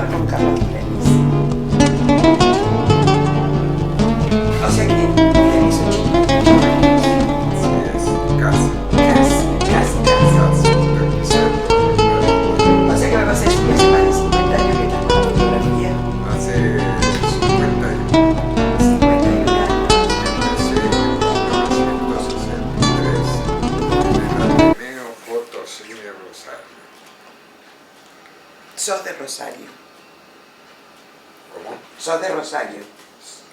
dialogar con Carlos Lenis. O sea que tenés 88 años. Sí, es casi. Casi. O sea que me vas a decir que hace más de 50 años que estás con la fotografía. Hace 51. 51 años. Empecé en 1963 en el Ateneo Fotocine Rosario. Sos de Rosario. ¿Cómo? Sos de Rosario.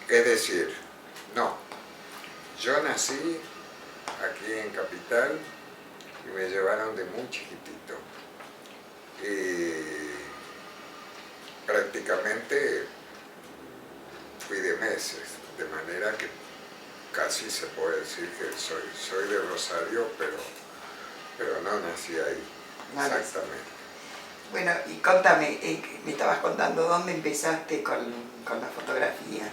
Es decir, no. Yo nací aquí en Capital y me llevaron de muy chiquitito. Y prácticamente fui de meses, de manera que casi se puede decir que soy de Rosario, pero no nací ahí, Vale. exactamente. Bueno, y contame, me estabas contando dónde empezaste con la fotografía.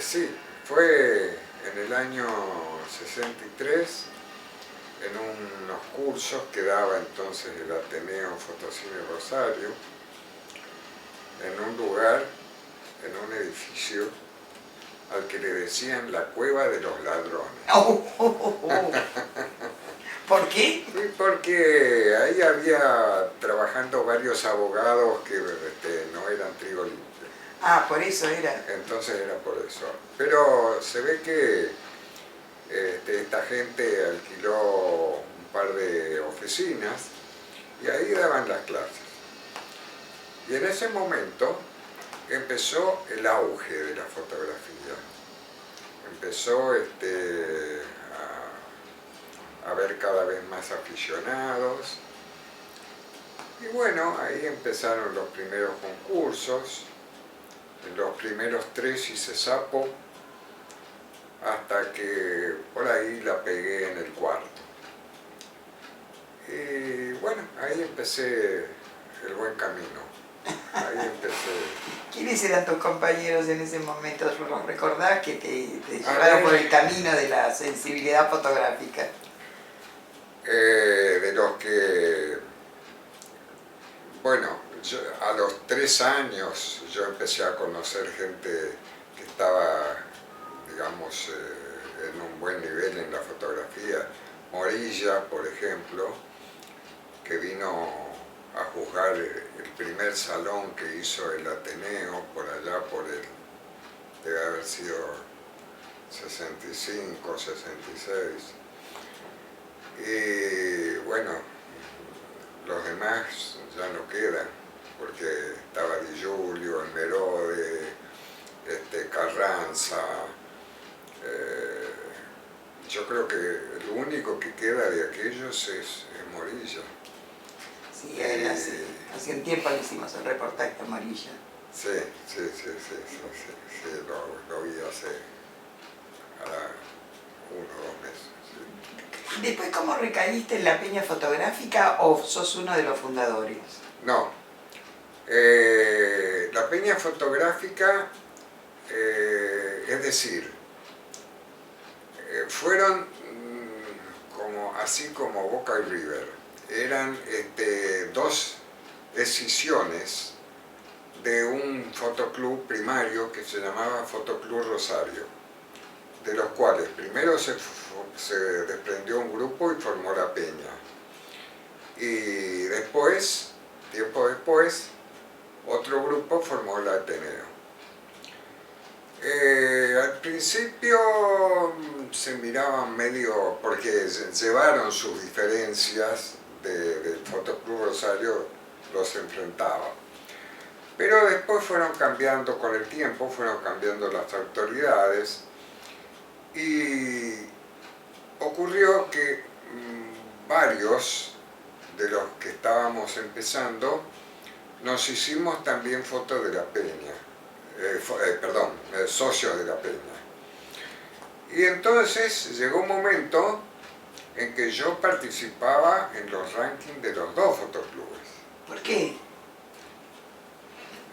Sí, fue en el año 63, en unos cursos que daba entonces el Ateneo Fotocine Rosario, en un lugar, en un edificio, al que le decían la Cueva de los Ladrones. ¿Por qué? Porque ahí había trabajando varios abogados que no eran trigo limpio. Ah, por eso era. Entonces era por eso. Pero se ve que esta gente alquiló un par de oficinas y ahí daban las clases. Y en ese momento empezó el auge de la fotografía. Empezó a haber cada vez más aficionados. Y bueno, ahí empezaron los primeros concursos. En los primeros 3 hice sapo, hasta que por ahí la pegué en el 4. Y bueno, ahí empecé el buen camino. Ahí empecé. ¿Quiénes eran tus compañeros en ese momento? ¿Los recordás que te llevaron por el camino de la sensibilidad fotográfica? De los que, bueno, a los 3 años yo empecé a conocer gente que estaba, digamos, en un buen nivel en la fotografía. Morilla, por ejemplo, que vino a juzgar el primer salón que hizo el Ateneo, por allá debe haber sido 65, 66. Y bueno, los demás ya no quedan, porque estaba Di Giulio, el Merode, Carranza. Yo creo que lo único que queda de aquellos es Morilla. Sí, hace un tiempo le hicimos un reportaje a Morilla. Sí, lo vi hace 1 o 2 meses. Sí. ¿Después cómo recaíste en la peña fotográfica o sos uno de los fundadores? No, la peña fotográfica, es decir, fueron así como Boca y River, eran 2 decisiones de un fotoclub primario que se llamaba Fotoclub Rosario, de los cuales primero se desprendió un grupo y formó la peña, y después, tiempo después, otro grupo formó el Ateneo. Al principio se miraban medio, porque llevaron sus diferencias del Fotoclub Rosario, los enfrentaba. Pero después fueron cambiando con el tiempo, fueron cambiando las autoridades, y ocurrió que varios de los que estábamos empezando nos hicimos también fotos de la peña. Socios de la peña. Y entonces llegó un momento en que yo participaba en los rankings de los 2 fotoclubes. ¿Por qué?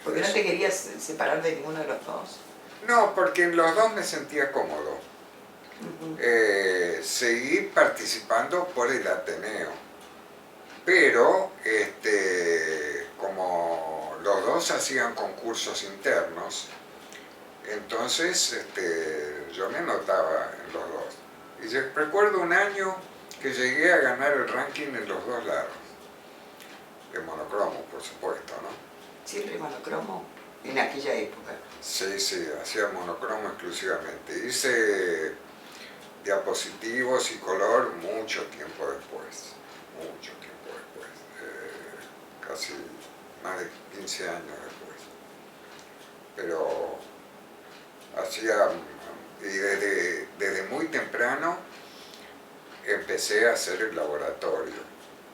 ¿Porque no te querías separar de ninguno de los 2? No, porque en los 2 me sentía cómodo. Seguí participando por el Ateneo, pero como los dos hacían concursos internos, entonces yo me anotaba en los dos. Y recuerdo un año que llegué a ganar el ranking en los dos lados, de monocromo, por supuesto, ¿no? Siempre monocromo en aquella época. Sí, sí, hacía monocromo exclusivamente. Hice diapositivos y color mucho tiempo después, casi más de 15 años después. Pero hacía, y desde muy temprano empecé a hacer el laboratorio.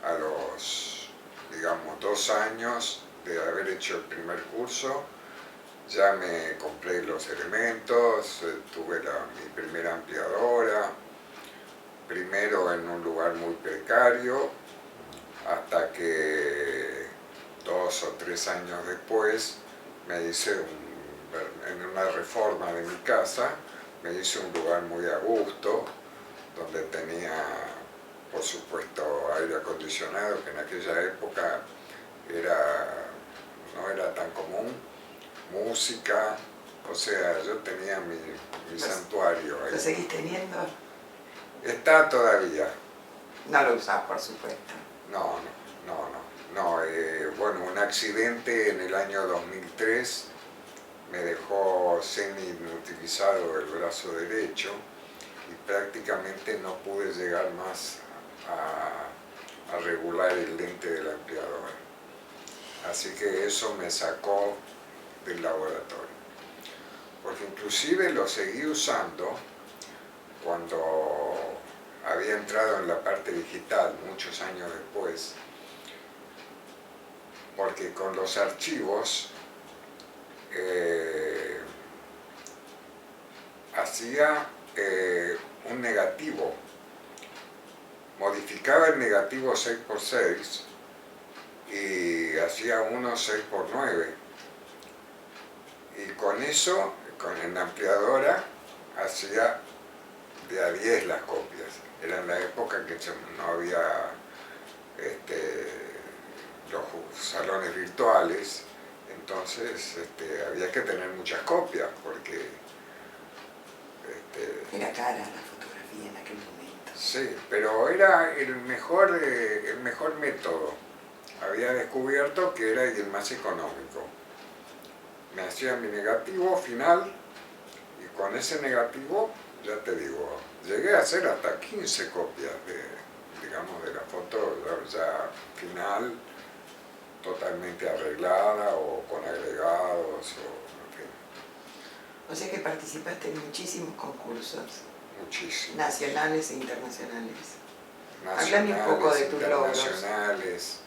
A los, digamos, 2 años de haber hecho el primer curso, ya me compré los elementos, tuve mi primera ampliadora, primero en un lugar muy precario, hasta que 2 o 3 años después me hice en una reforma de mi casa, me hice un lugar muy a gusto, donde tenía, por supuesto, aire acondicionado, que en aquella época no era tan común, música, o sea, yo tenía mi santuario ahí. ¿Lo seguís teniendo? Está todavía. No lo usás, por supuesto. No. Bueno, un accidente en el año 2003 me dejó semi-inutilizado el brazo derecho y prácticamente no pude llegar más a regular el lente de la ampliadora. Así que eso me sacó del laboratorio. Porque inclusive lo seguí usando cuando había entrado en la parte digital muchos años después, porque con los archivos hacía un negativo, modificaba el negativo 6x6 y hacía uno 6x9, y con eso, con la ampliadora, hacía de a 10 las copias. Era en la época que no había los salones virtuales, entonces había que tener muchas copias porque era cara la fotografía en aquel momento. Sí, pero era el mejor método. Había descubierto que era el más económico. Me hacía mi negativo final y con ese negativo, ya te digo, llegué a hacer hasta 15 copias de la foto ya final, totalmente arreglada o con agregados, en fin. O sea que participaste en muchísimos concursos. Muchísimo. Nacionales e internacionales. Nacionales, háblame un poco de tus logros. internacionales.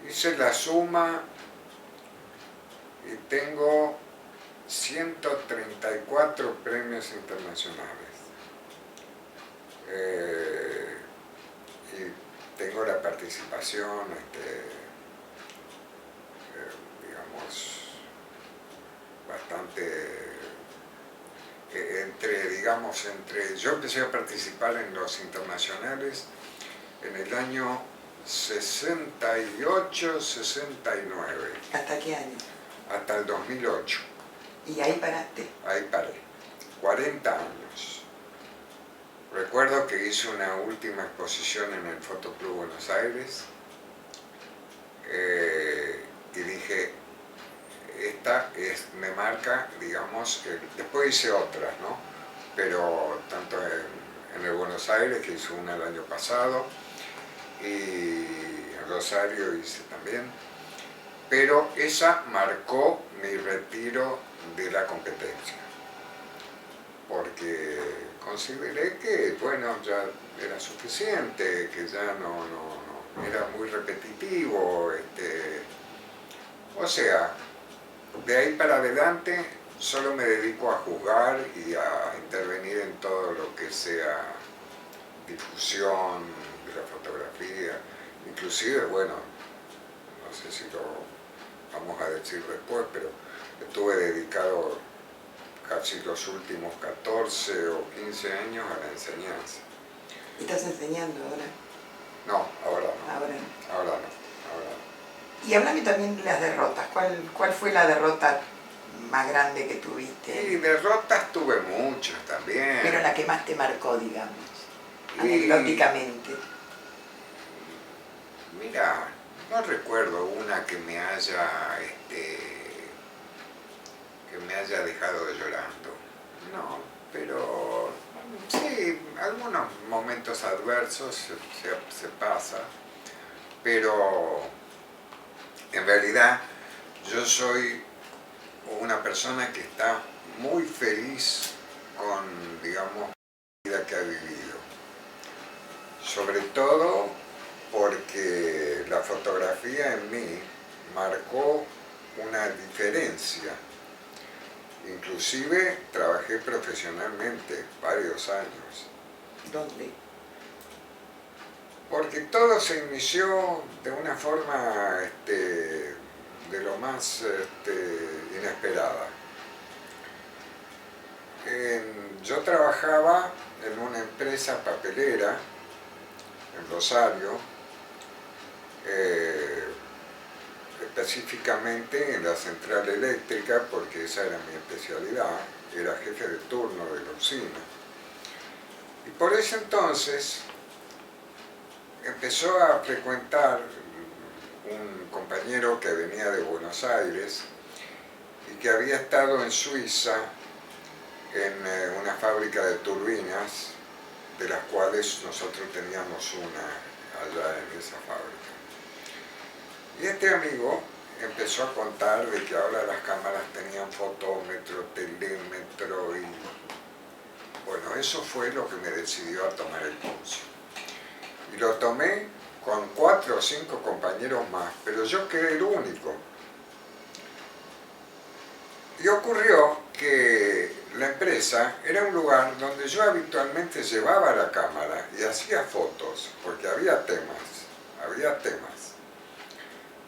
Hice la suma y tengo 134 premios internacionales. Y tengo la participación, digamos, bastante yo empecé a participar en los internacionales en el año 68, 69. ¿Hasta qué año? Hasta el 2008. ¿Y ahí paraste? Ahí paré. 40 años. Recuerdo que hice una última exposición en el Fotoclub Buenos Aires y dije, esta me marca, digamos, después hice otras, ¿no? Pero tanto en el Buenos Aires, que hice una el año pasado, y en Rosario hice también, pero esa marcó mi retiro de la competencia, porque consideré que, bueno, ya era suficiente, que ya no era muy repetitivo, o sea, de ahí para adelante solo me dedico a juzgar y a intervenir en todo lo que sea difusión de la fotografía, inclusive, bueno, no sé si lo vamos a decir después, pero estuve dedicado casi los últimos 14 o 15 años a la enseñanza. ¿Estás enseñando ahora? No, ahora no. Ahora. Ahora no. Y háblame también de las derrotas. ¿Cuál fue la derrota más grande que tuviste? Y derrotas tuve muchas también. Pero la que más te marcó, digamos, Y, anecdóticamente. mira, no recuerdo una que me haya dejado llorando. No, pero sí, algunos momentos adversos se pasa, pero en realidad yo soy una persona que está muy feliz con, digamos, la vida que ha vivido. Sobre todo porque la fotografía en mí marcó una diferencia. Inclusive trabajé profesionalmente varios años. ¿Dónde? Porque todo se inició de una forma de lo más inesperada. Yo trabajaba en una empresa papelera en Rosario, específicamente en la central eléctrica, porque esa era mi especialidad, era jefe de turno de la usina. Y por ese entonces empezó a frecuentar un compañero que venía de Buenos Aires y que había estado en Suiza en una fábrica de turbinas, de las cuales nosotros teníamos una allá en esa fábrica. Y este amigo empezó a contar de que ahora las cámaras tenían fotómetro, telémetro y bueno, eso fue lo que me decidió a tomar el curso. Y lo tomé con 4 o 5 compañeros más, pero yo quedé el único. Y ocurrió que la empresa era un lugar donde yo habitualmente llevaba la cámara y hacía fotos, porque había temas.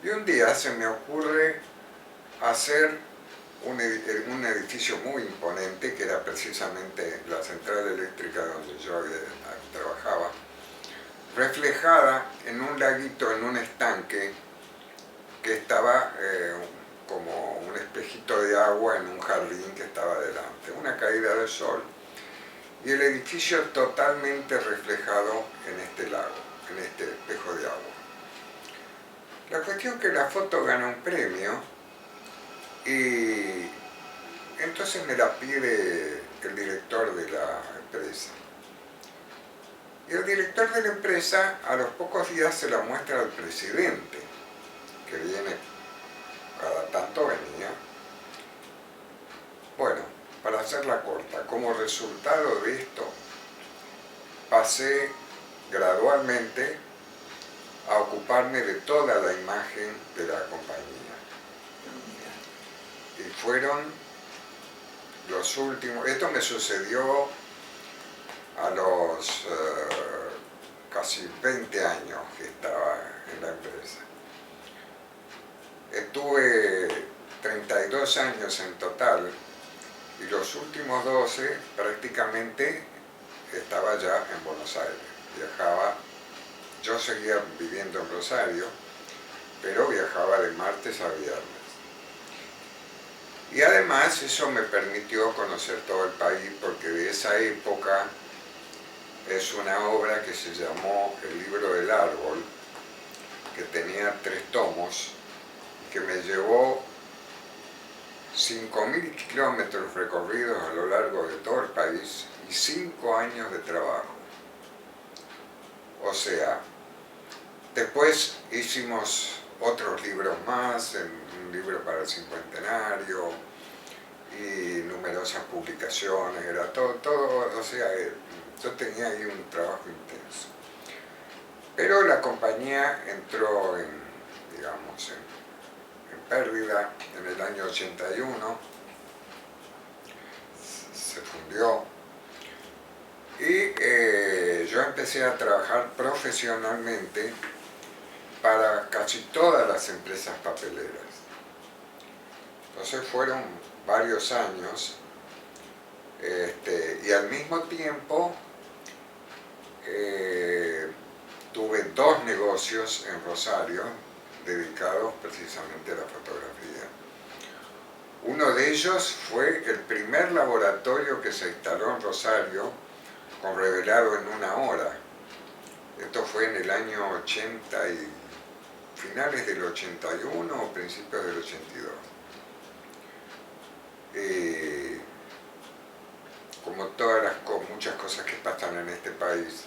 Y un día se me ocurre hacer un edificio muy imponente, que era precisamente la central eléctrica donde yo trabajaba, reflejada en un laguito, en un estanque, que estaba como un espejito de agua en un jardín que estaba delante, una caída del sol, y el edificio totalmente reflejado en este lago, en este espejo de agua. La cuestión es que la foto gana un premio y entonces me la pide el director de la empresa. Y el director de la empresa a los pocos días se la muestra al presidente, que viene, cada tanto venía. Bueno, para hacerla corta, como resultado de esto, pasé gradualmente a ocuparme de toda la imagen de la compañía. Y fueron los últimos, esto me sucedió a los casi 20 años que estaba en la empresa. Estuve 32 años en total y los últimos 12 prácticamente estaba ya en Buenos Aires. Viajaba, yo seguía viviendo en Rosario, pero viajaba de martes a viernes. Y además eso me permitió conocer todo el país, porque de esa época es una obra que se llamó El Libro del Árbol, que tenía 3 tomos, que me llevó 5.000 kilómetros recorridos a lo largo de todo el país y 5 años de trabajo. O sea, después hicimos otros libros más, un libro para el cincuentenario y numerosas publicaciones, era todo, o sea, yo tenía ahí un trabajo intenso. Pero la compañía entró en, digamos, en pérdida en el año 81, se fundió y yo empecé a trabajar profesionalmente para casi todas las empresas papeleras. Entonces fueron varios años y al mismo tiempo tuve 2 negocios en Rosario dedicados precisamente a la fotografía. Uno de ellos fue el primer laboratorio que se instaló en Rosario, con revelado en 1 hora. Esto fue en el año 80 y finales del 81 o principios del 82. Como muchas cosas que pasan en este país,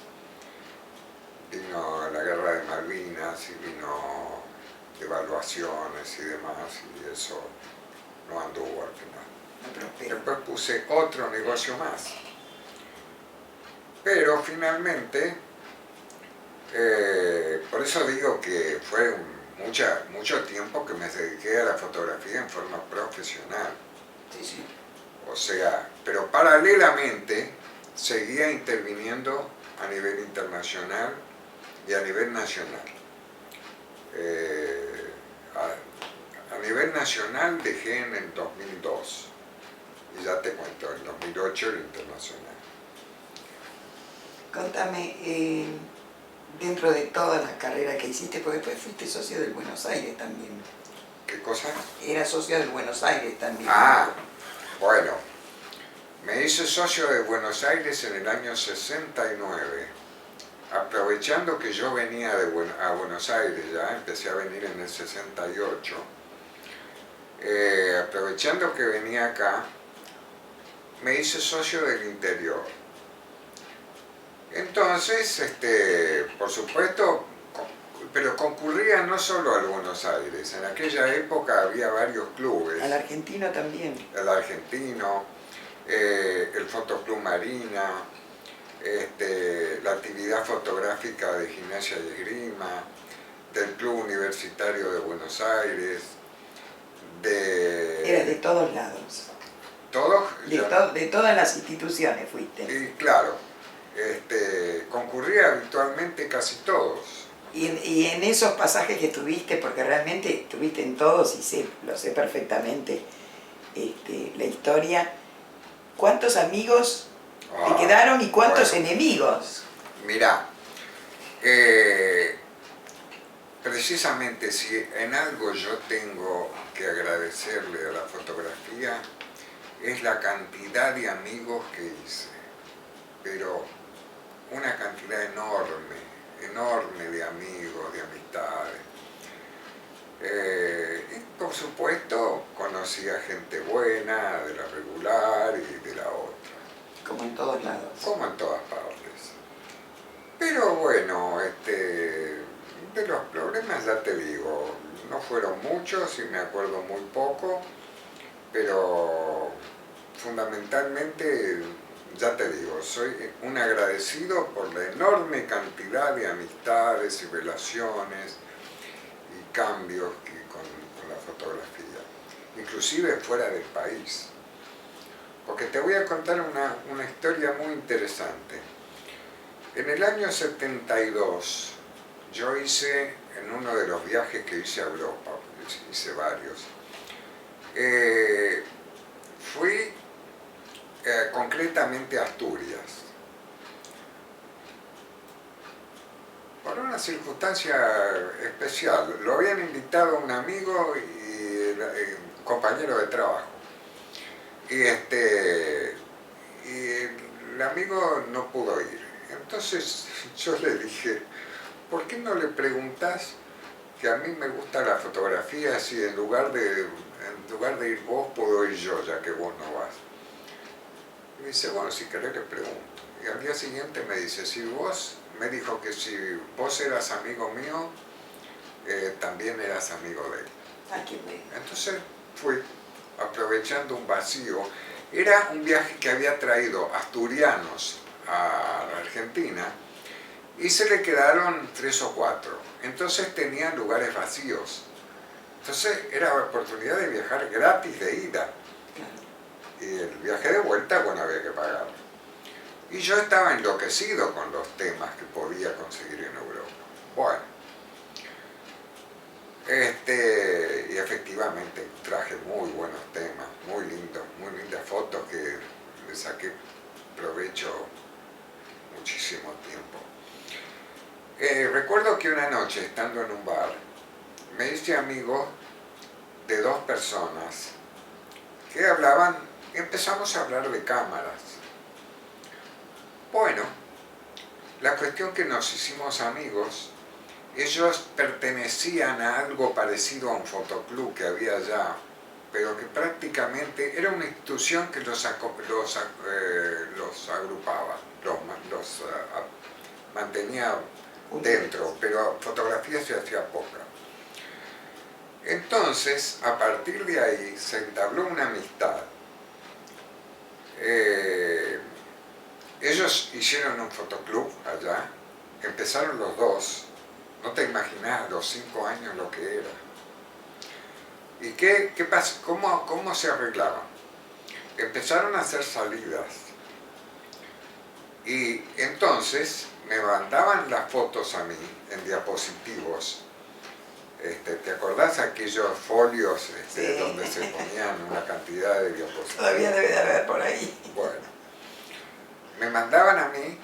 vino la guerra de Malvinas y vino devaluaciones y demás, y eso no anduvo al final. Después puse otro negocio más. Pero finalmente, por eso digo que fue mucho tiempo que me dediqué a la fotografía en forma profesional. Sí, sí. O sea, pero paralelamente seguía interviniendo a nivel internacional y a nivel nacional. A nivel nacional dejé en el 2002 y ya te cuento, en 2008 el internacional. Contame, dentro de todas las carreras que hiciste, porque después fuiste socio del Buenos Aires también. ¿Qué cosa? Era socio del Buenos Aires también. Ah, bueno, me hice socio de Buenos Aires en el año 69. Aprovechando que yo venía a Buenos Aires, ya empecé a venir en el 68, aprovechando que venía acá, me hice socio del interior. Entonces, por supuesto, pero concurría no solo al Buenos Aires, en aquella época había varios clubes. Al argentino también. El argentino, el Fotoclub Marina, la actividad fotográfica de Gimnasia y Esgrima, del Club Universitario de Buenos Aires, Era de todos lados. ¿Todos? De todas las instituciones fuiste. Y claro, concurría habitualmente casi todos. Y en esos pasajes que tuviste, porque realmente estuviste en todos y lo sé perfectamente, la historia, ¿cuántos amigos te quedaron y cuántos enemigos? Mirá, precisamente si en algo yo tengo que agradecerle a la fotografía, es la cantidad de amigos que hice, pero una cantidad enorme de amigos, de amistades. Y por supuesto conocí a gente buena, de la regular y de la otra. Como en todos lados. Como en todas partes. Pero bueno, de los problemas ya te digo, no fueron muchos y me acuerdo muy poco, pero fundamentalmente, ya te digo, soy un agradecido por la enorme cantidad de amistades y relaciones y cambios con la fotografía, inclusive fuera del país. Porque te voy a contar una historia muy interesante. En el año 72, yo hice, en uno de los viajes que hice a Europa, hice varios, fui concretamente a Asturias. Por una circunstancia especial. Lo habían invitado un amigo y compañero de trabajo. Y el amigo no pudo ir. Entonces yo le dije, ¿por qué no le preguntás que a mí me gusta la fotografía si en lugar de ir vos puedo ir yo, ya que vos no vas? Y me dice, bueno, si querés le pregunto. Y al día siguiente me dice, me dijo que si vos eras amigo mío, también eras amigo de él. Ah, qué bueno. Entonces fui, aprovechando un vacío. Era un viaje que había traído asturianos a la Argentina y se le quedaron 3 o 4. Entonces tenían lugares vacíos. Entonces era la oportunidad de viajar gratis de ida. Y el viaje de vuelta, bueno, había que pagar. Y yo estaba enloquecido con los temas que podía conseguir en Europa. Bueno, y efectivamente traje muy buenos temas, muy lindas fotos que le saqué provecho muchísimo tiempo. Recuerdo que una noche, estando en un bar, me hice amigo de dos personas que hablaban, empezamos a hablar de cámaras. Bueno, la cuestión que nos hicimos amigos, ellos pertenecían a algo parecido a un fotoclub que había allá, pero que prácticamente era una institución que los agrupaba, los mantenía dentro, pero fotografía se hacía poca. Entonces, a partir de ahí, se entabló una amistad. Ellos hicieron un fotoclub allá, empezaron los dos, no te imaginas a los 5 años lo que era. ¿Y qué pasa? ¿Cómo se arreglaban? Empezaron a hacer salidas. Y entonces me mandaban las fotos a mí en diapositivos. ¿Te acordás aquellos folios Sí. donde se ponían una cantidad de diapositivos? Todavía debe de haber por ahí. Bueno, me mandaban a mí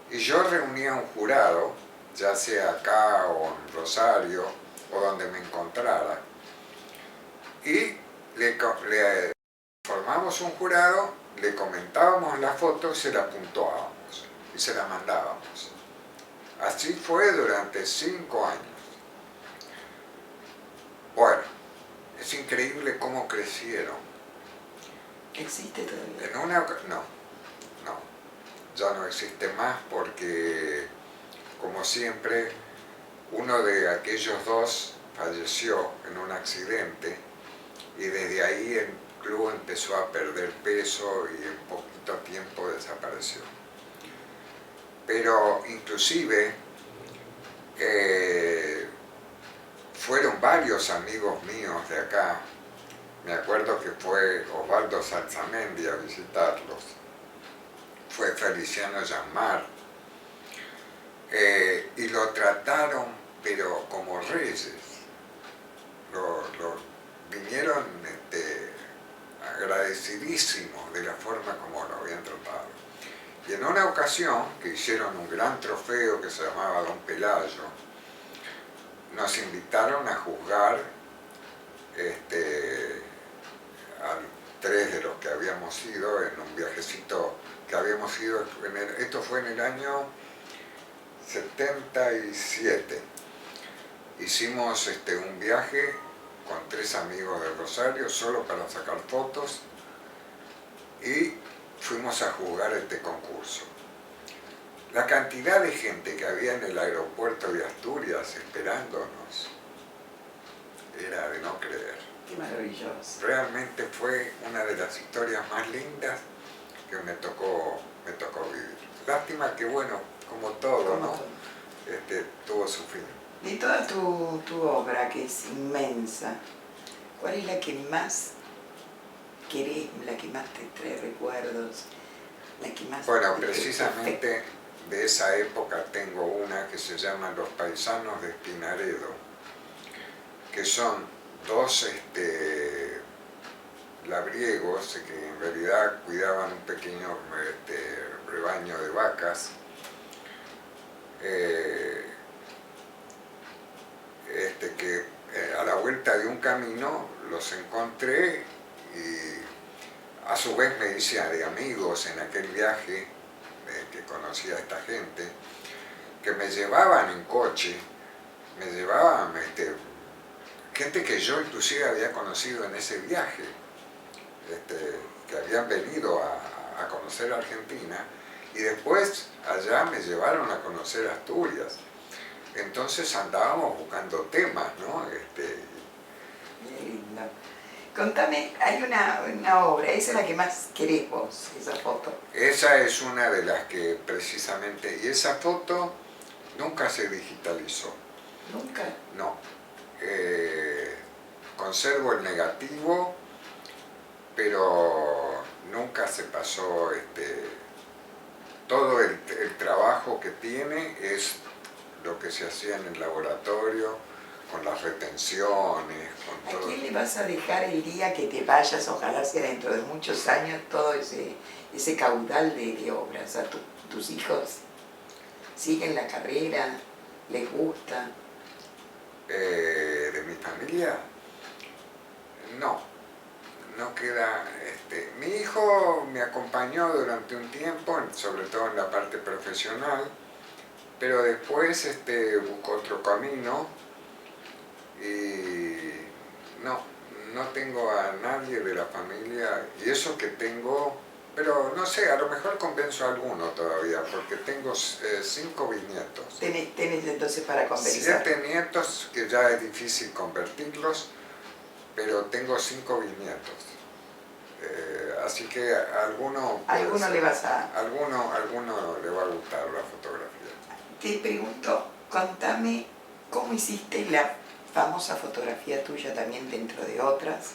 y yo reunía un jurado, ya sea acá o en Rosario o donde me encontrara, y le formamos un jurado, le comentábamos la foto y se la puntuábamos y se la mandábamos. Así fue durante 5 años. Bueno, es increíble cómo crecieron. ¿Existe todavía? No, ya no existe más porque, como siempre, uno de aquellos dos falleció en un accidente y desde ahí el club empezó a perder peso y en poquito tiempo desapareció. Pero inclusive fueron varios amigos míos de acá. Me acuerdo que fue Osvaldo Salzamendi a visitarlos, fue Feliciano Yanmar, y lo trataron pero como reyes. Vinieron agradecidísimos de la forma como lo habían tratado. Y en una ocasión que hicieron un gran trofeo que se llamaba Don Pelayo, nos invitaron a juzgar a 3 de los que habíamos ido en un viajecito que habíamos ido, esto fue en el año 77. Hicimos un viaje con 3 amigos de Rosario solo para sacar fotos y fuimos a jugar este concurso. La cantidad de gente que había en el aeropuerto de Asturias esperándonos era de no creer. Qué maravilloso. Realmente fue una de las historias más lindas que me tocó vivir. Lástima que, bueno, como todo, Como ¿no? todo. Tuvo su fin. De toda tu obra, que es inmensa, ¿cuál es la que más querés, la que más te trae recuerdos, la que más... Bueno, te precisamente de esa época tengo una que se llama Los Paisanos de Espinaredo, que son 2 labriegos que en realidad cuidaban un pequeño rebaño de vacas. Que a la vuelta de un camino los encontré y a su vez me hice de amigos en aquel viaje que conocía a esta gente, que me llevaban en coche, me llevaban gente que yo inclusive había conocido en ese viaje, que habían venido a conocer Argentina, y después allá me llevaron a conocer Asturias. Entonces andábamos buscando temas, ¿no? Qué lindo. Contame, hay una obra, esa es la que más querés vos, esa foto. Esa es una de las que precisamente, y esa foto nunca se digitalizó. ¿Nunca? No. Conservo el negativo, pero nunca se pasó, todo el trabajo que tiene es lo que se hacía en el laboratorio, con las retenciones, con todo. ¿A quién le vas a dejar el día que te vayas, ojalá sea dentro de muchos años, todo ese caudal de obras? ¿A tus hijos siguen la carrera? ¿Les gusta? De mi familia, no queda. Mi hijo me acompañó durante un tiempo, sobre todo en la parte profesional, pero después buscó otro camino y no tengo a nadie de la familia, y eso que tengo, pero no sé, a lo mejor convenzo a alguno todavía, porque tengo 5 bisnietos. Tenés entonces para conversar. 7 nietos, que ya es difícil convertirlos, pero tengo 5 bisnietos. Así que a alguno le vas a... alguno le va a gustar la fotografía. Te pregunto, contame cómo hiciste la famosa fotografía tuya también dentro de otras,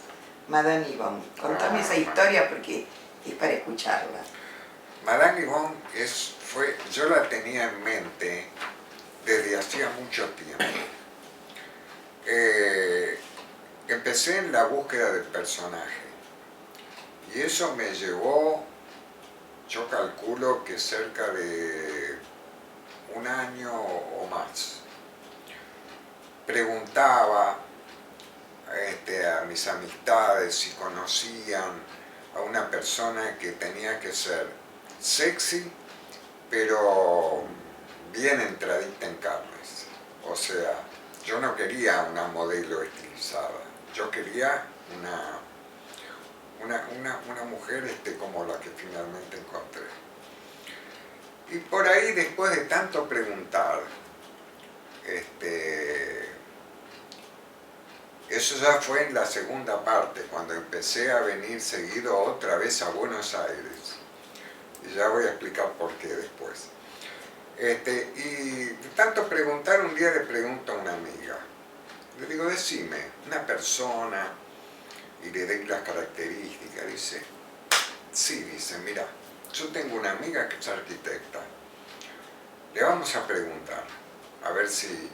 Madame Yvonne. Contame esa historia porque es para escucharla. Madame Yvonne yo la tenía en mente desde hacía mucho tiempo. Empecé en la búsqueda del personaje y eso me llevó, yo calculo que cerca de un año o más. Preguntaba a mis amistades si conocían a una persona que tenía que ser sexy, pero bien entradita en carnes. O sea, yo no quería una modelo estilizada, yo quería una mujer como la que finalmente encontré. Y por ahí, después de tanto preguntar, eso ya fue en la segunda parte, cuando empecé a venir seguido otra vez a Buenos Aires. Y ya voy a explicar por qué después. Y tanto preguntar, un día le pregunto a una amiga. Le digo, decime, una persona, y le doy las características. Dice, sí, dice, mira, yo tengo una amiga que es arquitecta. Le vamos a preguntar, a ver si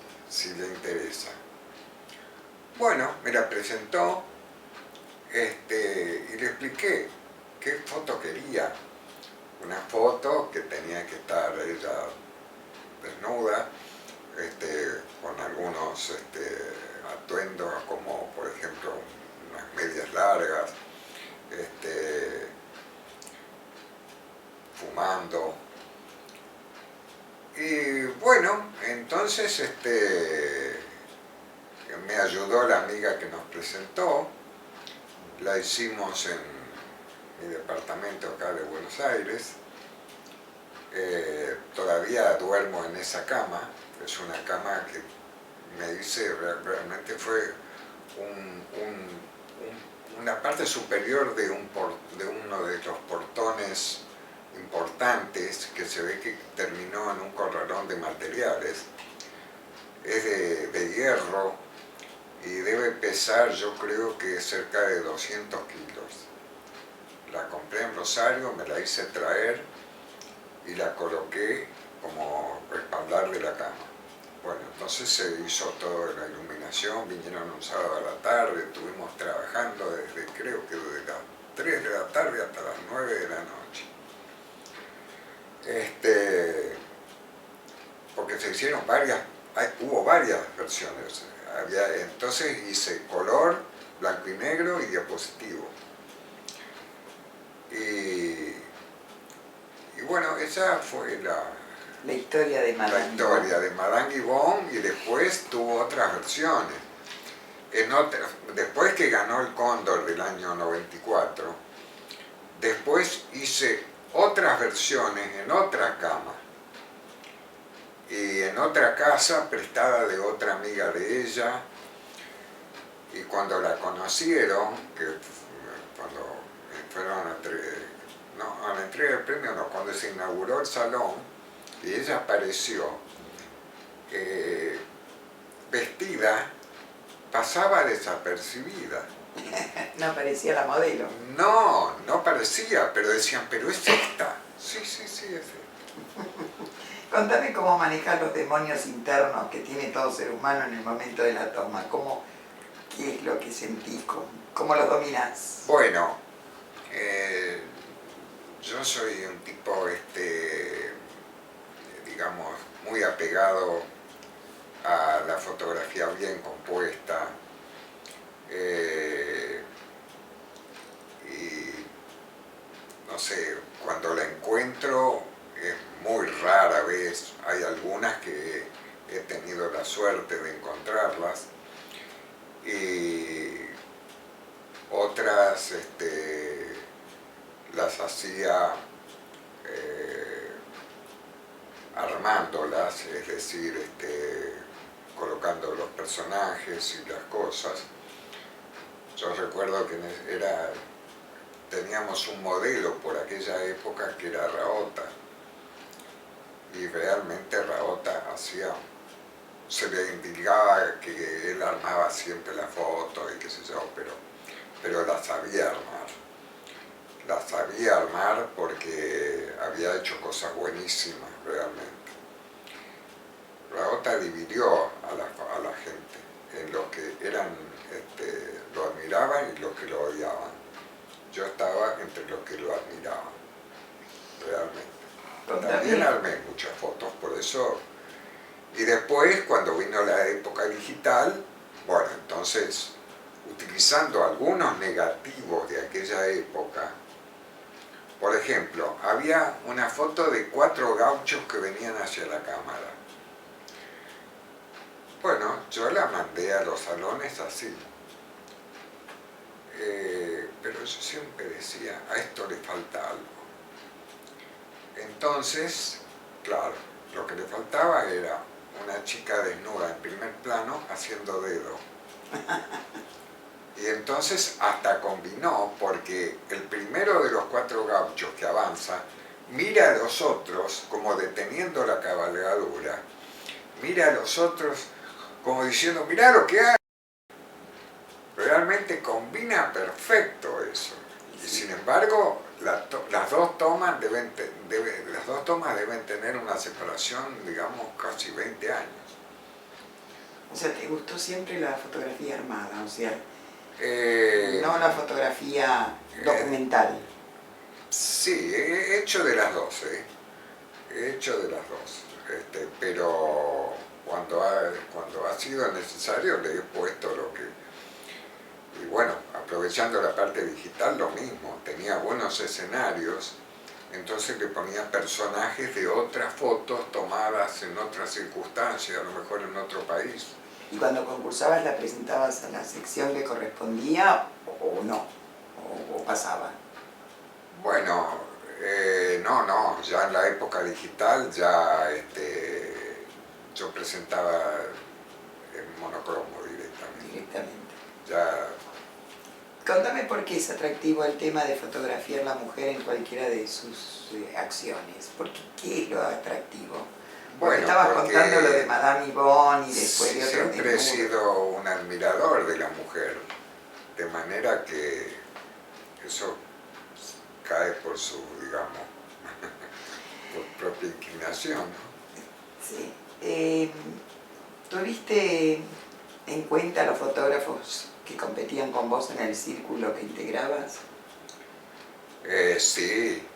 le interesa. Bueno, me la presentó y le expliqué qué foto quería. Una foto que tenía que estar ella desnuda, con algunos atuendos, como por ejemplo unas medias largas, fumando. Y bueno, entonces me ayudó la amiga que nos presentó, la hicimos en mi departamento acá de Buenos Aires. Todavía duermo en esa cama, es una cama que me hice, realmente fue una parte superior de uno de los portones importantes, que se ve que terminó en un corralón de materiales. Es de hierro y debe pesar, yo creo que cerca de 200 kilos. La compré en Rosario, me la hice traer y la coloqué como respaldar de la cama. Bueno, entonces se hizo toda la iluminación, vinieron un sábado a la tarde, estuvimos trabajando desde, creo que desde las 3 de la tarde hasta las 9 de la noche. Porque se hicieron hubo varias versiones. Entonces hice color, blanco y negro y diapositivo. Y bueno, esa fue la historia de Madame Yvonne, y después tuvo otras versiones. Después que ganó el Cóndor del año 94, después hice otras versiones en otra cama y en otra casa prestada de otra amiga de ella. Y cuando la conocieron, cuando fueron a la entrega del premio, no, cuando se inauguró el salón, y ella apareció vestida, pasaba desapercibida. No parecía la modelo. No parecía, pero decían, pero es esta. Sí, es esta. Contame cómo manejas los demonios internos que tiene todo ser humano en el momento de la toma. ¿Qué es lo que sentís? ¿Cómo los dominás? Bueno, yo soy un tipo, digamos, muy apegado a la fotografía bien compuesta, Y no sé, cuando la encuentro es muy rara vez, hay algunas que he tenido la suerte de encontrarlas y otras las hacía armándolas, es decir, colocando los personajes y las cosas. Yo recuerdo que teníamos un modelo por aquella época que era Raota, y realmente Raota se le indicaba que él armaba siempre la foto y qué sé yo, pero la sabía armar. La sabía armar porque había hecho cosas buenísimas realmente. Raota dividió a la gente en los que lo admiraban y los que lo odiaban. Yo estaba entre los que lo admiraban, realmente. También armé muchas fotos, por eso. Y después, cuando vino la época digital, bueno, entonces, utilizando algunos negativos de aquella época, por ejemplo, había una foto de 4 gauchos que venían hacia la cámara. Bueno, yo la mandé a los salones así. Pero yo siempre decía, a esto le falta algo. Entonces, claro, lo que le faltaba era una chica desnuda en primer plano haciendo dedo. Y entonces hasta combinó, porque el primero de los 4 gauchos que avanza mira a los otros como deteniendo la cabalgadura, mira a los otros como diciendo, mirá lo que hay. Realmente combina perfecto eso. Y sin embargo, las dos tomas deben tener una separación, digamos, casi 20 años. O sea, ¿te gustó siempre la fotografía armada? O sea, no la fotografía documental. Sí, he hecho de las dos, he hecho de las dos. Pero cuando ha sido necesario le he puesto lo que... Y bueno, aprovechando la parte digital lo mismo, tenía buenos escenarios, entonces le ponía personajes de otras fotos tomadas en otras circunstancias, a lo mejor en otro país. ¿Y cuando concursabas la presentabas a la sección que correspondía o no? ¿O pasaba? Bueno, no, ya en la época digital ya yo presentaba en monocromo directamente. Ya. Contame por qué es atractivo el tema de fotografiar a la mujer en cualquiera de sus acciones. ¿Qué es lo atractivo? Porque estabas contando lo de Madame Yvonne y después de otros. Siempre he sido un admirador de la mujer, de manera que eso cae por su, digamos, por propia inclinación, ¿no? Sí. ¿Tuviste en cuenta los fotógrafos que competían con vos en el círculo que integrabas? Sí,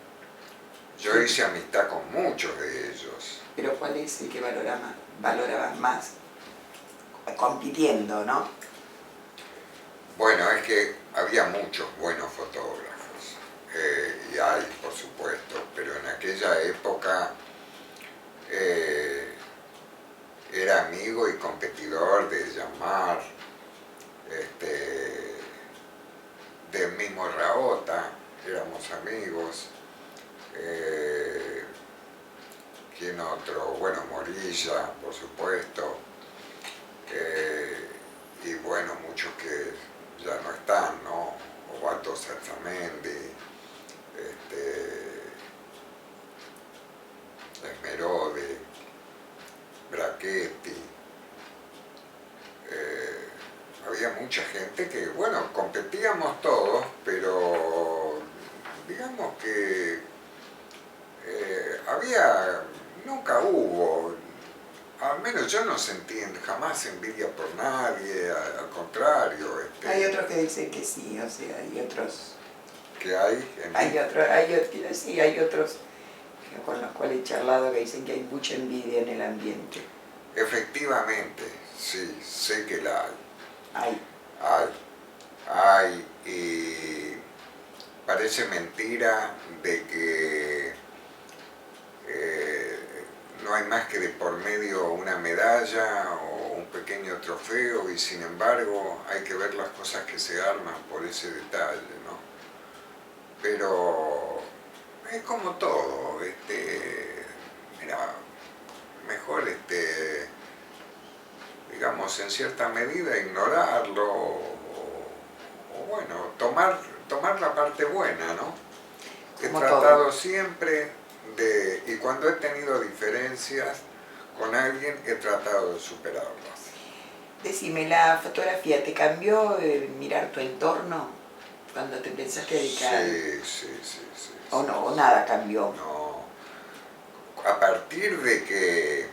yo hice amistad con muchos de ellos. Pero ¿cuál es el que valorabas más? Compitiendo, ¿no? Bueno, es que había muchos buenos fotógrafos, y hay, por supuesto, pero en aquella época era amigo y competidor de Jean-Marc, del mismo Raota, éramos amigos. ¿Quién otro? Bueno, Morilla, por supuesto. Y bueno, muchos que ya no están, ¿no? Osvaldo Sarzamendi, Esmerode, Brachetti. Había mucha gente que, bueno, competíamos todos, pero digamos que nunca hubo, al menos yo no sentí jamás envidia por nadie, al contrario. Hay otros que dicen que sí, o sea, hay otros... ¿Qué hay? Hay otros con los cuales he charlado que dicen que hay mucha envidia en el ambiente. Efectivamente, sí, sé que la hay. Hay. Hay. Ay, y parece mentira de que no hay más que de por medio una medalla o un pequeño trofeo y sin embargo hay que ver las cosas que se arman por ese detalle, ¿no? Pero es como todo, mira, mejor digamos en cierta medida ignorarlo o bueno, tomar la parte buena, ¿no? He Como tratado todo. siempre y cuando he tenido diferencias con alguien, he tratado de superarlas. Decime, ¿la fotografía te cambió mirar tu entorno cuando te empezaste a dedicar? Sí. ¿O no? ¿O nada cambió? No, a partir de que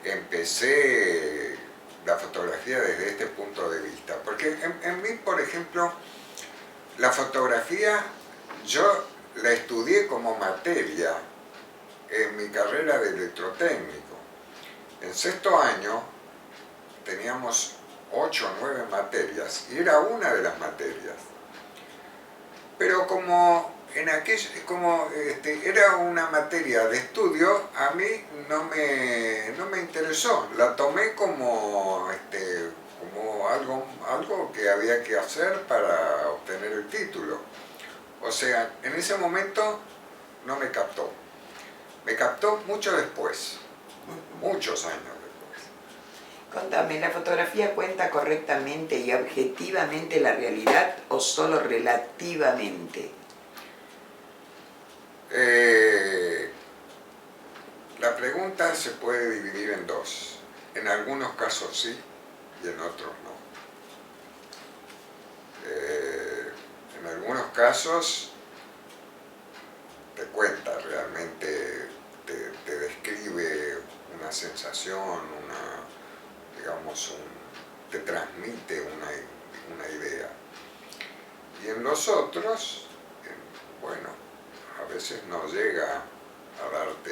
empecé la fotografía desde este punto de vista, porque en mí, por ejemplo, la fotografía yo la estudié como materia en mi carrera de electrotécnico. En sexto año teníamos 8 o 9 materias y era una de las materias. Pero como era una materia de estudio, a mí no me interesó. La tomé como algo que había que hacer para obtener el título. O sea, en ese momento no me captó. Me captó mucho después, muchos años después. Contame, ¿la fotografía cuenta correctamente y objetivamente la realidad o solo relativamente? La pregunta se puede dividir en dos. En algunos casos sí y en otros no. En algunos casos te cuenta realmente, te describe una sensación, te transmite una idea. Y en los otros, bueno, a veces no llega a darte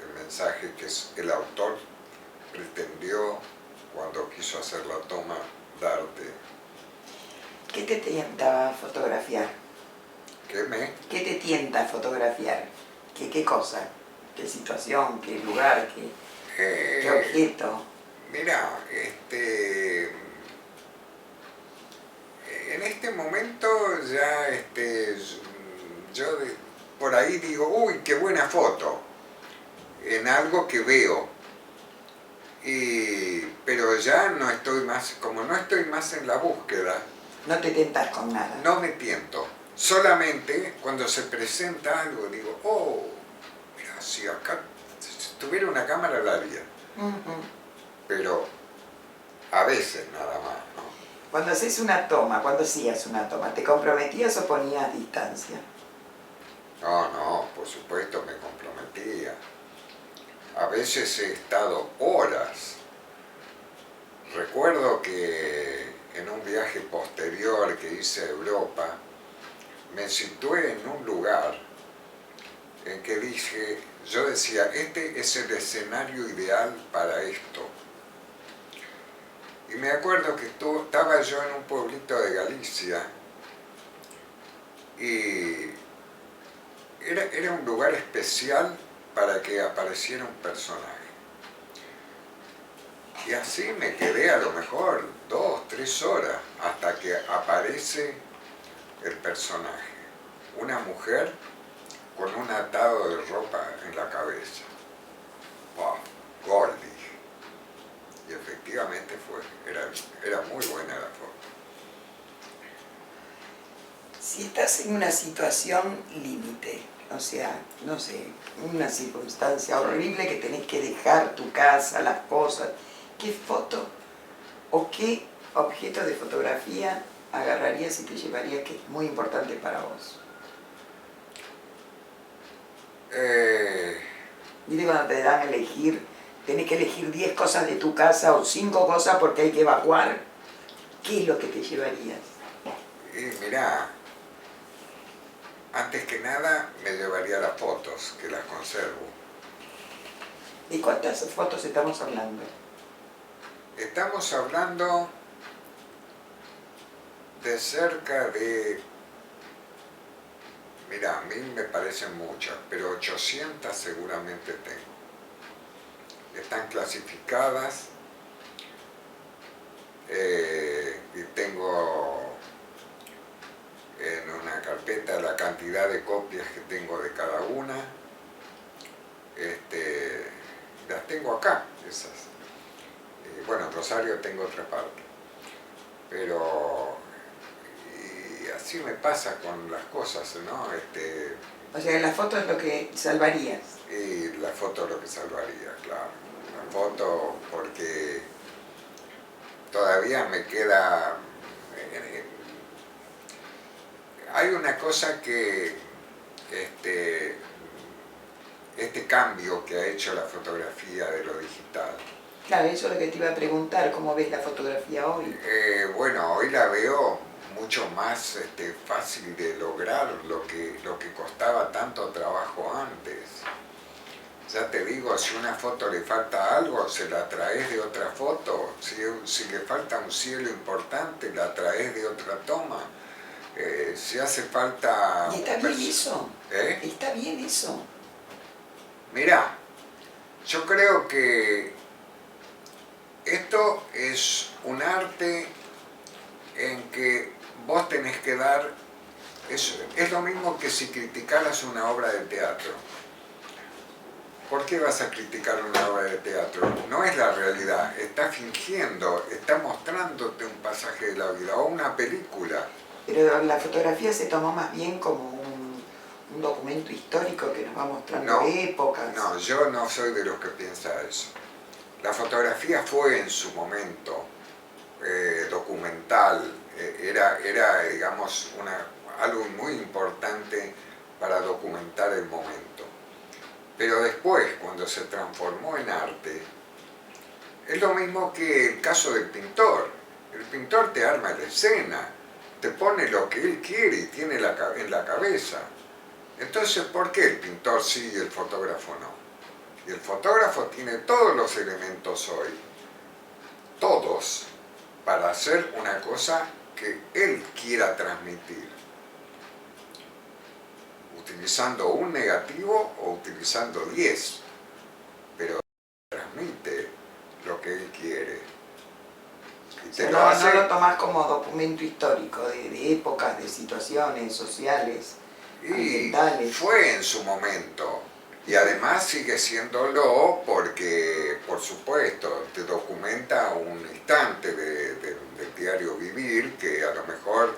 el mensaje que el autor pretendió cuando quiso hacer la toma darte. ¿Qué te tienta a fotografiar? ¿Qué te tienta a fotografiar? ¿Qué cosa? ¿Qué situación? ¿Qué lugar? ¿Qué objeto? Mira, en este momento ya yo por ahí digo, uy, qué buena foto, en algo que veo. Pero ya no estoy más, como no estoy más en la búsqueda. No te tentas con nada. No me tiento. Solamente cuando se presenta algo digo, oh, mira, si acá tuviera una cámara la haría. Pero a veces nada más, ¿no? Cuando hacías una toma, ¿te comprometías o ponías distancia? No, por supuesto me comprometía. A veces he estado horas. Recuerdo que en un viaje posterior que hice a Europa, me situé en un lugar en que yo decía, este es el escenario ideal para esto. Y me acuerdo que estaba yo en un pueblito de Galicia y era un lugar especial para que apareciera un personaje. Y así me quedé a lo mejor 2, 3 horas hasta que aparece el personaje. Una mujer con un atado de ropa en la cabeza. ¡Wow! Goldie. Y efectivamente era muy buena la foto. Si estás en una situación límite, o sea, no sé, una circunstancia horrible que tenés que dejar tu casa, las cosas, ¿qué foto o qué objeto de fotografía agarrarías y te llevarías que es muy importante para vos? ¿Viste cuando te dan a elegir, tenés que elegir 10 cosas de tu casa o 5 cosas porque hay que evacuar? ¿Qué es lo que te llevarías? Y mirá, antes que nada me llevaría las fotos, que las conservo. ¿De cuántas fotos estamos hablando? Estamos hablando de cerca de, mira, a mí me parecen muchas, pero 800 seguramente tengo. Están clasificadas y tengo en una carpeta la cantidad de copias que tengo de cada una. Las tengo acá, esas. Bueno, en Rosario tengo otra parte, pero y así me pasa con las cosas, ¿no? O sea, la foto es lo que salvarías. Y la foto es lo que salvaría, claro. La foto, porque todavía me queda... hay una cosa que este cambio que ha hecho la fotografía de lo digital. Claro, eso es lo que te iba a preguntar, ¿cómo ves la fotografía hoy? Bueno, hoy la veo mucho más fácil de lograr lo que costaba tanto trabajo antes. Ya te digo, si a una foto le falta algo, se la traes de otra foto. Si le falta un cielo importante, la traes de otra toma. Si hace falta... ¿Y está bien eso? ¿Está bien eso? Mirá, yo creo que esto es un arte en que vos tenés que dar... Es lo mismo que si criticaras una obra de teatro. ¿Por qué vas a criticar una obra de teatro? No es la realidad, está fingiendo, está mostrándote un pasaje de la vida o una película. Pero la fotografía se tomó más bien como un documento histórico que nos va mostrando épocas. No, yo no soy de los que piensa eso. La fotografía fue en su momento documental, era digamos, algo muy importante para documentar el momento. Pero después, cuando se transformó en arte, es lo mismo que el caso del pintor. El pintor te arma la escena, te pone lo que él quiere y tiene en la cabeza. Entonces, ¿por qué el pintor sí y el fotógrafo no? Y el fotógrafo tiene todos los elementos hoy, todos, para hacer una cosa que él quiera transmitir, utilizando un negativo o utilizando 10, pero transmite lo que él quiere. Y te lo hace... No lo tomás como documento histórico de épocas, de situaciones sociales, ambientales. Fue en su momento. Y además sigue siéndolo porque, por supuesto, te documenta un instante del diario vivir que a lo mejor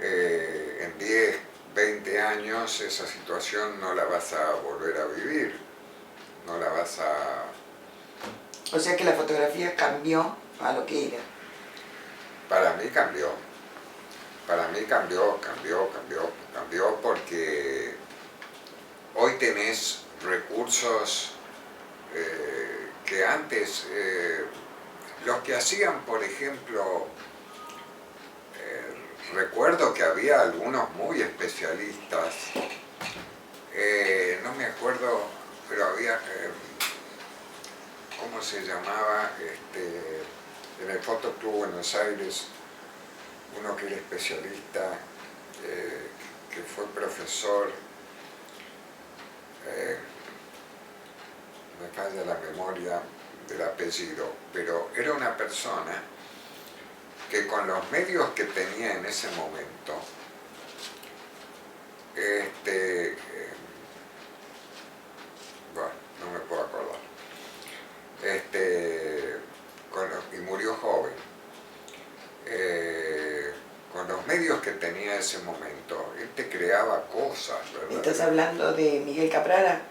en 10, 20 años esa situación no la vas a volver a vivir. No la vas a... O sea que la fotografía cambió a lo que era. Para mí cambió. Para mí cambió porque hoy tenés recursos que antes, los que hacían, por ejemplo, recuerdo que había algunos muy especialistas, no me acuerdo, pero había, ¿cómo se llamaba? En el Fotoclub Buenos Aires, uno que era especialista, que fue profesor, me falla la memoria del apellido, pero era una persona que con los medios que tenía en ese momento, bueno, no me puedo acordar, y murió joven. Con los medios que tenía en ese momento, él te creaba cosas, ¿verdad? ¿Estás hablando de Miguel Caprara?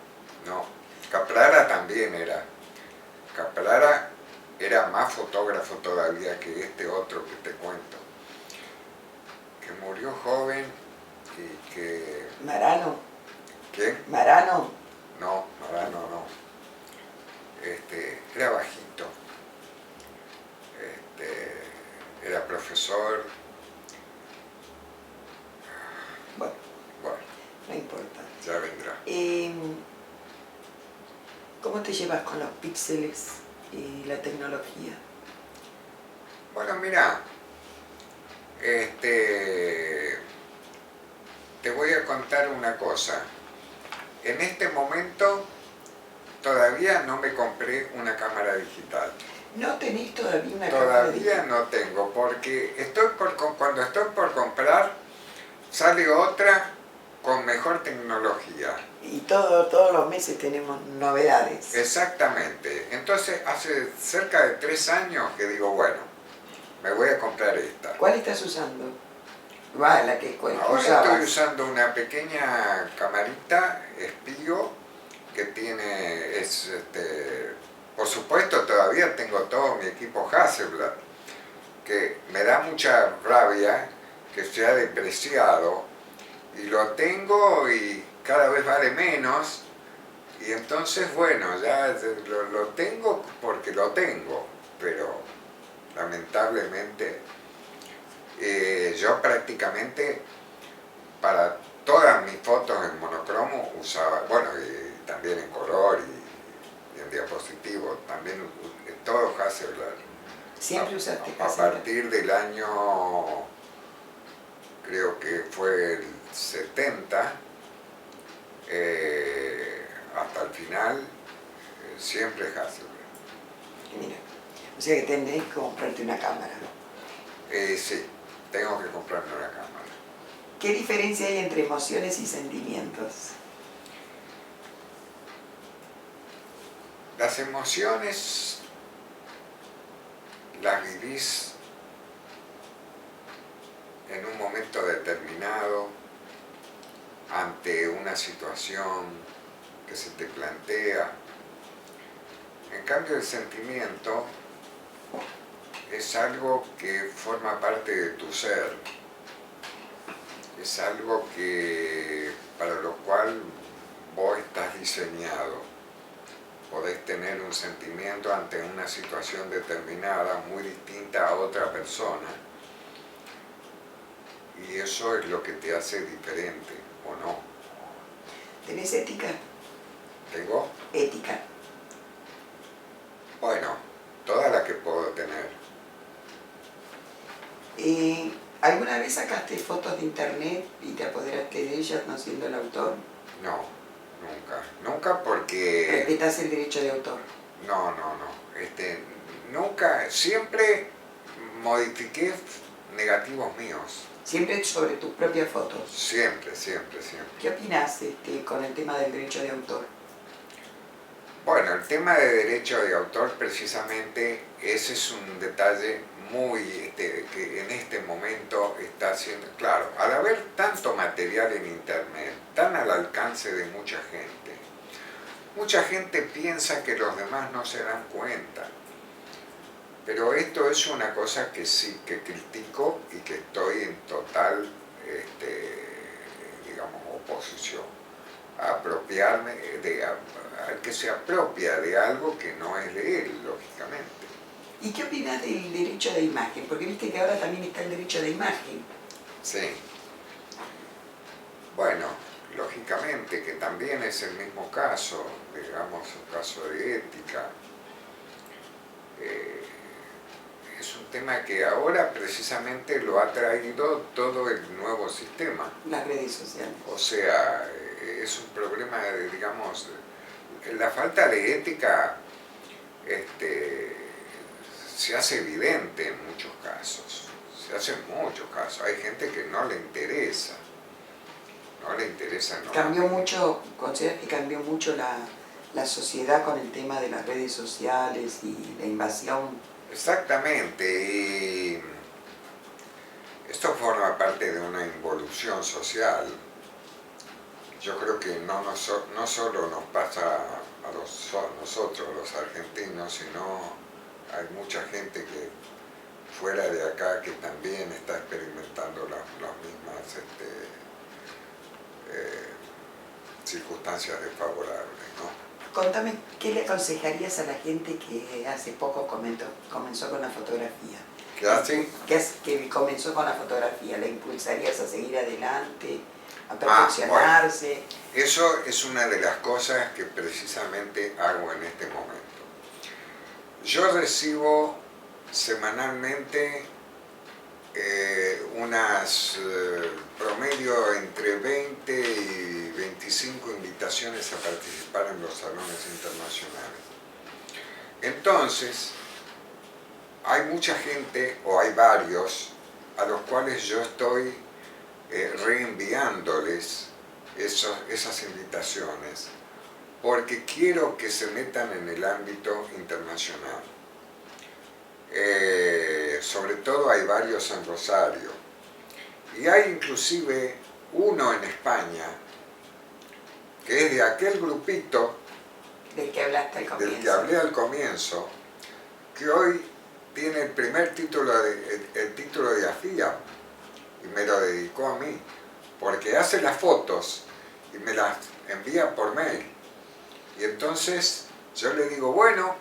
No, Caprara también era. Caprara era más fotógrafo todavía que este otro que te cuento. Que murió joven y que... ¿Marano? ¿Quién? ¿Marano? No, Marano no. Era bajito. Era profesor. Bueno, Bueno, no importa. ya vendrá. ¿Cómo te llevas con los píxeles y la tecnología? Bueno, mira, te voy a contar una cosa. En este momento todavía no me compré una cámara digital. ¿No tenés todavía una cámara digital? Todavía no tengo, porque cuando estoy por comprar, sale otra con mejor tecnología. Y todos los meses tenemos novedades. Exactamente. Entonces, hace cerca de 3 años que digo, bueno, me voy a comprar esta. ¿Cuál estás usando? La que Ahora usabas. estoy usando una pequeña camarita Espío que tiene, por supuesto todavía tengo todo mi equipo Hasselblad, que me da mucha rabia que se ha depreciado, y lo tengo y cada vez vale menos, y entonces bueno, ya lo tengo porque lo tengo, pero lamentablemente yo prácticamente para todas mis fotos en monocromo usaba, bueno, y también en color y en diapositivo, también todo Hasselblad. ¿Siempre usaste A Hasselblad? partir del año, creo que fue el 70, hasta el final, siempre Hasselblad. Mira, o sea que tenés que comprarte una cámara. Sí, tengo que comprarme una cámara. ¿Qué diferencia hay entre emociones y sentimientos? Las emociones las vivís en un momento determinado, ante una situación que se te plantea. En cambio, el sentimiento es algo que forma parte de tu ser, es algo para lo cual vos estás diseñado. Podés tener un sentimiento ante una situación determinada muy distinta a otra persona, y eso es lo que te hace diferente, ¿o no? ¿Tenés ética? ¿Tengo? Ética. Bueno, toda la que puedo tener. ¿Alguna vez sacaste fotos de internet y te apoderaste de ellas no siendo el autor? No, nunca. Nunca porque... ¿Respetás el derecho de autor? No. Nunca, siempre modifiqué negativos míos. ¿Siempre sobre tus propias fotos? Siempre. ¿Qué opinás con el tema del derecho de autor? Bueno, el tema de derecho de autor, precisamente, ese es un detalle muy que en este momento está siendo claro. Al haber tanto material en internet, tan al alcance de mucha gente piensa que los demás no se dan cuenta. Pero esto es una cosa que sí, que critico y que estoy en total, digamos, oposición. A apropiarme, al que se apropia de algo que no es de él, lógicamente. ¿Y qué opinas del derecho de imagen? Porque viste que ahora también está el derecho de imagen. Sí. Bueno, lógicamente que también es el mismo caso, digamos, un caso de ética. Es un tema que ahora precisamente lo ha traído todo el nuevo sistema. Las redes sociales. O sea, es un problema de, digamos, la falta de ética se hace evidente en muchos casos. Se hace en muchos casos. Hay gente que no le interesa. No le interesa. No. Cambió mucho, ¿consideras que cambió mucho la sociedad con el tema de las redes sociales y la invasión? Exactamente, y esto forma parte de una involución social. Yo creo que no solo nos pasa a nosotros, los argentinos, sino hay mucha gente que fuera de acá que también está experimentando las mismas circunstancias desfavorables, ¿no? Contame, ¿qué le aconsejarías a la gente que hace poco comenzó con la fotografía? ¿Qué hacen? Que comenzó con la fotografía, ¿la impulsarías a seguir adelante, a perfeccionarse? Bueno, eso es una de las cosas que precisamente hago en este momento. Yo recibo semanalmente unas promedio entre 20 y 25 invitaciones a participar en los salones internacionales. Entonces, hay mucha gente, o hay varios, a los cuales yo estoy reenviándoles esas invitaciones, porque quiero que se metan en el ámbito internacional. Sobre todo hay varios en Rosario, y hay inclusive uno en España, que es de aquel grupito del que hablaste al comienzo. Del que hablé al comienzo, que hoy tiene el primer título, el título de AFIA, y me lo dedicó a mí, porque hace las fotos y me las envía por mail. Y entonces yo le digo, bueno,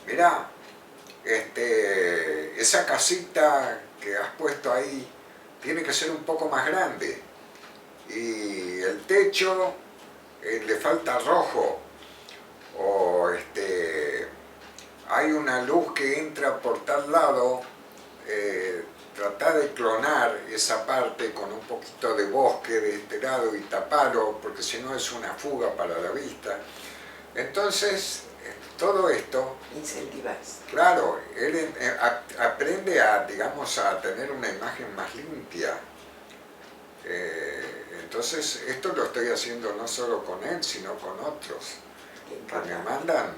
mirá, esa casita que has puesto ahí tiene que ser un poco más grande, y el techo le falta rojo, o hay una luz que entra por tal lado, tratá de clonar esa parte con un poquito de bosque de este lado y taparlo, porque si no es una fuga para la vista. Entonces, todo esto... Incentivas. Claro, él aprende a, digamos, a tener una imagen más limpia. Entonces, esto lo estoy haciendo no solo con él, sino con otros. Que me mandan,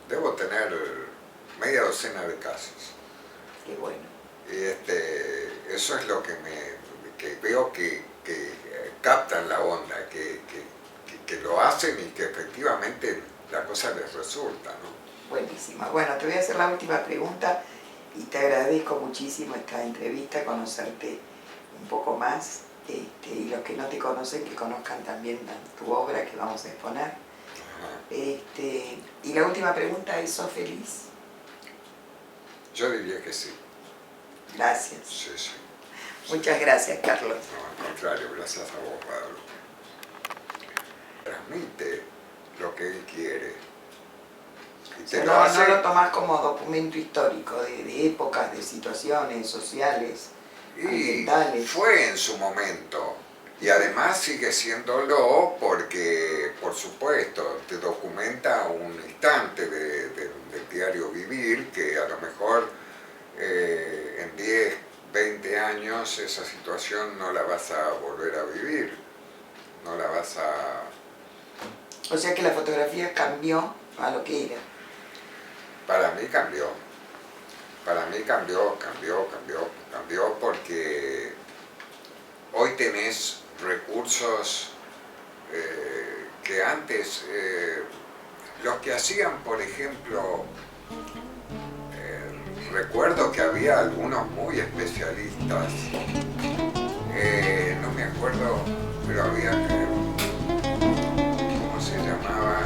debo tener media docena de casos. Qué bueno. Y eso es lo que veo que captan la onda, que lo hacen y que efectivamente la cosa les resulta, ¿no? Buenísima. Bueno, te voy a hacer la última pregunta y te agradezco muchísimo esta entrevista, conocerte un poco más, y los que no te conocen, que conozcan también tu obra que vamos a exponer. Y la última pregunta es, ¿sos feliz? Yo diría que sí. Gracias. Sí, sí. Muchas gracias, Carlos. No, al contrario, gracias a vos, Pablo. Transmite lo que él quiere. Y te No lo tomás como documento histórico de épocas, de situaciones sociales, ambientales. Fue en su momento. Y además sigue siéndolo porque, por supuesto, te documenta un instante del diario vivir que a lo mejor en 10, 20 años esa situación no la vas a volver a vivir, no la vas a... O sea que la fotografía cambió a lo que era. Para mí cambió. Para mí cambió porque hoy tenés recursos que antes, los que hacían, por ejemplo, recuerdo que había algunos muy especialistas, no me acuerdo, pero había, ¿cómo se llamaba?